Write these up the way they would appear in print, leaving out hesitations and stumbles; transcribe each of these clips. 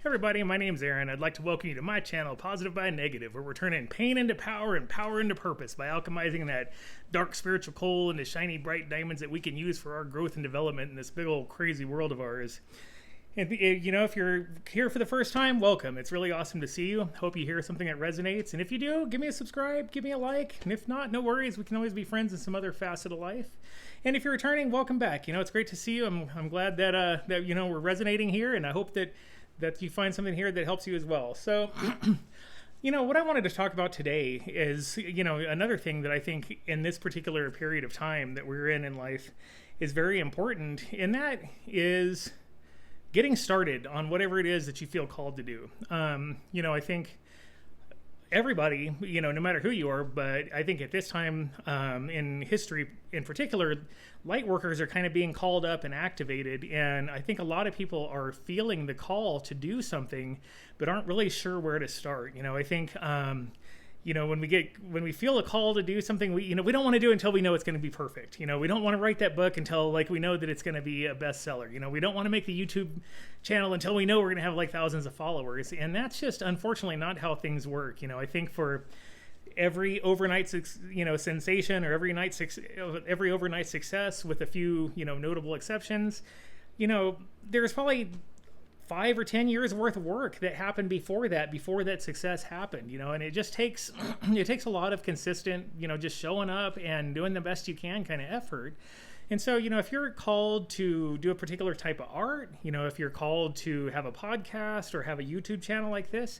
Hey everybody, my name's Aaron. I'd like to welcome you to my channel, Positive by Negative, where we're turning pain into power and power into purpose by alchemizing that dark spiritual coal into shiny bright diamonds that we can use for our growth and development in this big old crazy world of ours. And if you're here for the first time, welcome. It's really awesome to see you. Hope you hear something that resonates. And if you do, give me a subscribe, give me a like. And if not, no worries. We can always be friends in some other facet of life. And if you're returning, welcome back. It's great to see you. I'm glad that we're resonating here, and I hope that you find something here that helps you as well. So, what I wanted to talk about today is, another thing that I think in this particular period of time that we're in life is very important, and that is getting started on whatever it is that you feel called to do. I think everybody, no matter who you are, but I think at this time in history in particular, Lightworkers are kind of being called up and activated, and I think a lot of people are feeling the call to do something but aren't really sure where to start. I think when we feel a call to do something, we don't want to do it until we know it's going to be perfect. We don't want to write that book until we know that it's going to be a bestseller. We don't want to make the YouTube channel until we know we're going to have thousands of followers, and that's just unfortunately not how things work. I think for every overnight sensation or every overnight success, with a few notable exceptions, there's probably 5 or 10 years worth of work that happened before that success happened, and it just takes a lot of consistent, just showing up and doing the best you can kind of effort. And so, if you're called to do a particular type of art, if you're called to have a podcast or have a YouTube channel like this,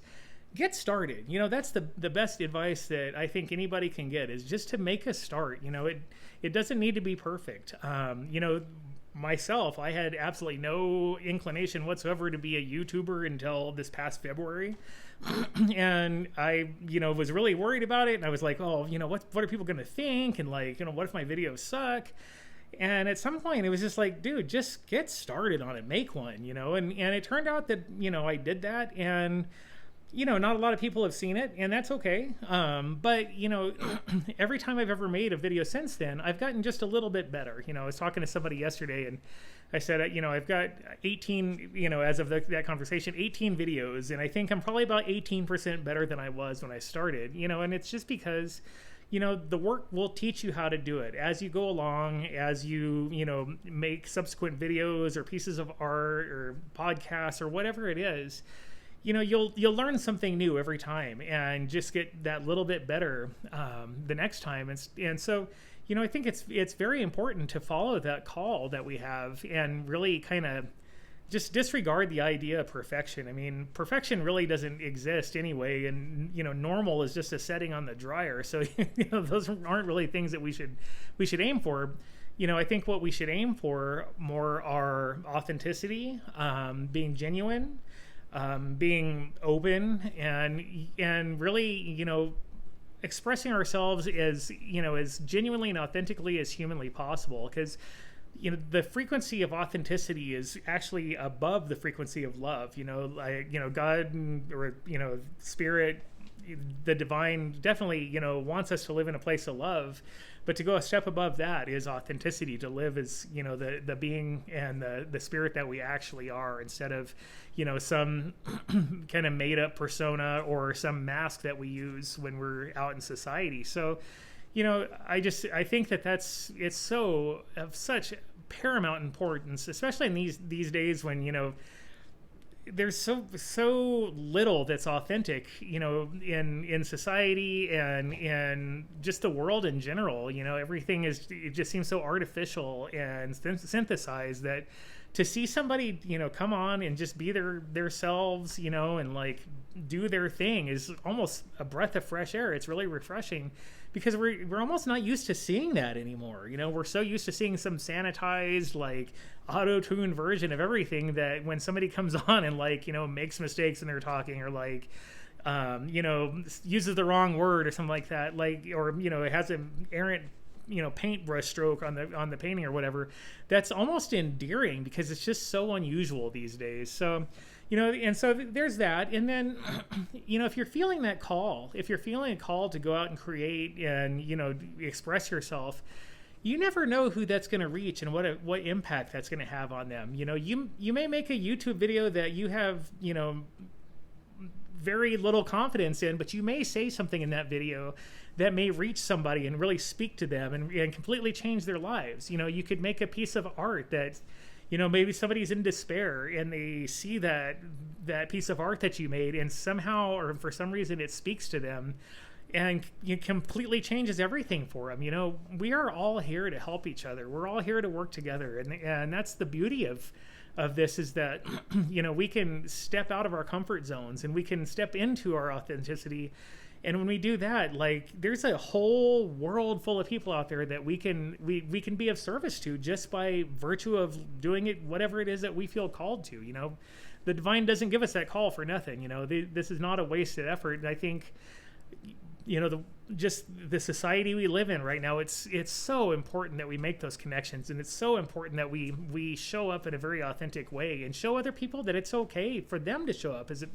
get started. That's the best advice that I think anybody can get, is just to make a start. It doesn't need to be perfect. Myself, I had absolutely no inclination whatsoever to be a YouTuber until this past February. And I, was really worried about it. And I was like, oh, what are people going to think? And what if my videos suck? And at some point it was just like, dude, just get started on it, make one, and it turned out that, I did that, and not a lot of people have seen it, and that's okay. But, every time I've ever made a video since then, I've gotten just a little bit better. I was talking to somebody yesterday, and I said, I've got 18, as of that conversation, 18 videos, and I think I'm probably about 18% better than I was when I started, and it's just because, the work will teach you how to do it as you go along, as you, make subsequent videos or pieces of art or podcasts or whatever it is. You'll learn something new every time and just get that little bit better the next time. And so, I think it's very important to follow that call that we have and really kind of just disregard the idea of perfection. I mean, perfection really doesn't exist anyway, and normal is just a setting on the dryer. So those aren't really things that we should aim for. I think what we should aim for more are authenticity, being genuine, being open, and really expressing ourselves as genuinely and authentically as humanly possible, because the frequency of authenticity is actually above the frequency of love. God, or spirit, the divine definitely wants us to live in a place of love, but to go a step above that is authenticity, to live as the being and the spirit that we actually are, instead of some kind of made up persona or some mask that we use when we're out in society. So I think it's so of such paramount importance, especially in these days when there's so little that's authentic, in society and in just the world in general. Everything it just seems so artificial and synthesized, that to see somebody, come on and just be their selves, and do their thing is almost a breath of fresh air. It's really refreshing, because we're almost not used to seeing that anymore. We're so used to seeing some sanitized, auto-tuned version of everything, that when somebody comes on and makes mistakes when they're talking, or uses the wrong word or something like that, or it has an errant paintbrush stroke on the painting or whatever, that's almost endearing, because it's just so unusual these days. So and so there's that. And then if you're feeling that call, if you're feeling a call to go out and create and express yourself, you never know who that's going to reach and what impact that's going to have on them. You know, you may make a YouTube video that you have, you know, very little confidence in, but you may say something in that video that may reach somebody and really speak to them and completely change their lives. You know, you could make a piece of art that, you know, maybe somebody's in despair and they see that piece of art that you made, and somehow or for some reason it speaks to them and it completely changes everything for them. You know, we are all here to help each other. We're all here to work together, and that's the beauty of this, is that you know, we can step out of our comfort zones and we can step into our authenticity. And when we do that, like, there's a whole world full of people out there that we can be of service to just by virtue of doing it, whatever it is that we feel called to. You know, the divine doesn't give us that call for nothing. You know, this is not a wasted effort. And I think, you know, just the society we live in right now, it's so important that we make those connections, and it's so important that we show up in a very authentic way and show other people that it's okay for them to show up as,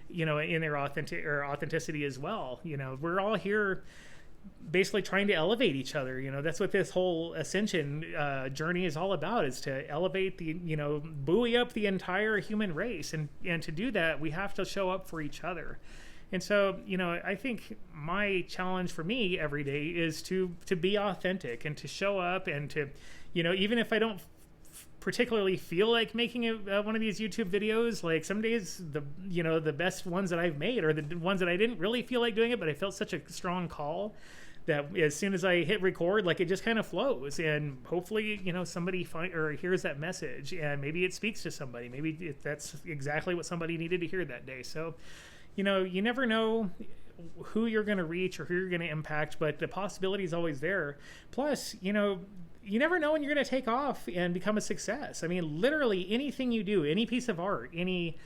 you know, in their authenticity as well. You know, we're all here basically trying to elevate each other. You know, that's what this whole ascension journey is all about, is to elevate you know, buoy up the entire human race, and to do that we have to show up for each other. And so, you know, I think my challenge for me every day is to be authentic and to show up, and to, you know, even if I don't particularly feel like making one of these YouTube videos, like some days the best ones that I've made are the ones that I didn't really feel like doing it, but I felt such a strong call that as soon as I hit record, like, it just kind of flows, and hopefully, you know, somebody hears that message, and maybe it speaks to somebody. Maybe that's exactly what somebody needed to hear that day. So, you know, you never know who you're going to reach or who you're going to impact, but the possibility is always there. Plus, you know, you never know when you're going to take off and become a success. I mean, literally anything you do, any piece of art, any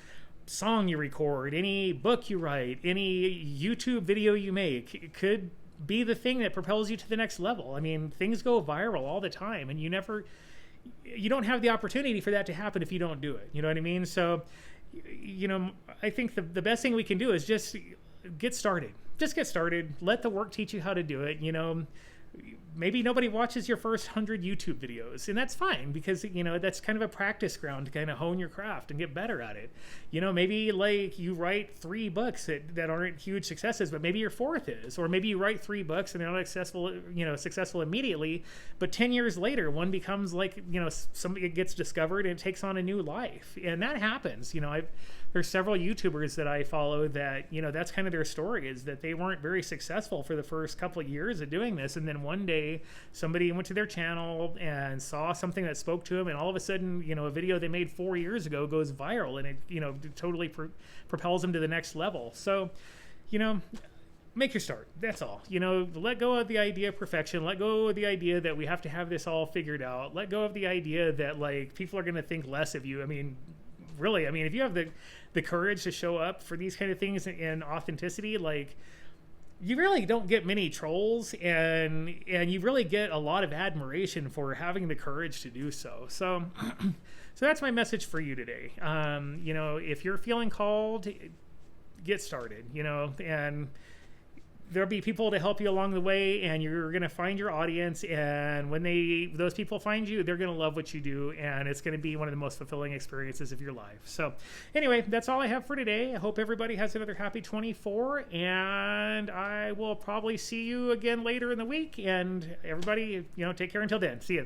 song you record, any book you write, any YouTube video you make, it could be the thing that propels you to the next level. I mean, things go viral all the time, and you don't have the opportunity for that to happen if you don't do it. You know what I mean? So, you know, I think the best thing we can do is just get started. Just get started. Let the work teach you how to do it. You know, maybe nobody watches your first 100 YouTube videos, and that's fine, because, you know, that's kind of a practice ground to kind of hone your craft and get better at it. You know, maybe like you write 3 books that aren't huge successes, but maybe your 4th is, or maybe you write 3 books and they're not successful immediately, but 10 years later, one becomes, like, you know, somebody gets discovered and it takes on a new life. And that happens. You know, there's several YouTubers that I follow that, you know, that's kind of their story, is that they weren't very successful for the first couple of years of doing this, and then one day somebody went to their channel and saw something that spoke to them, and all of a sudden, you know, a video they made 4 years ago goes viral, and it, you know, totally propels them to the next level. So, you know, make your start. That's all. You know, let go of the idea of perfection. Let go of the idea that we have to have this all figured out. Let go of the idea that, like, people are going to think less of you. I mean, really, I mean, if you have the courage to show up for these kind of things in authenticity, like, you really don't get many trolls, and you really get a lot of admiration for having the courage to do so. So that's my message for you today. You know, if you're feeling called, get started, you know, and there'll be people to help you along the way, and you're going to find your audience, and when those people find you, they're going to love what you do, and it's going to be one of the most fulfilling experiences of your life. So anyway, that's all I have for today. I hope everybody has another happy 24, and I will probably see you again later in the week, and everybody, you know, take care until then. See you.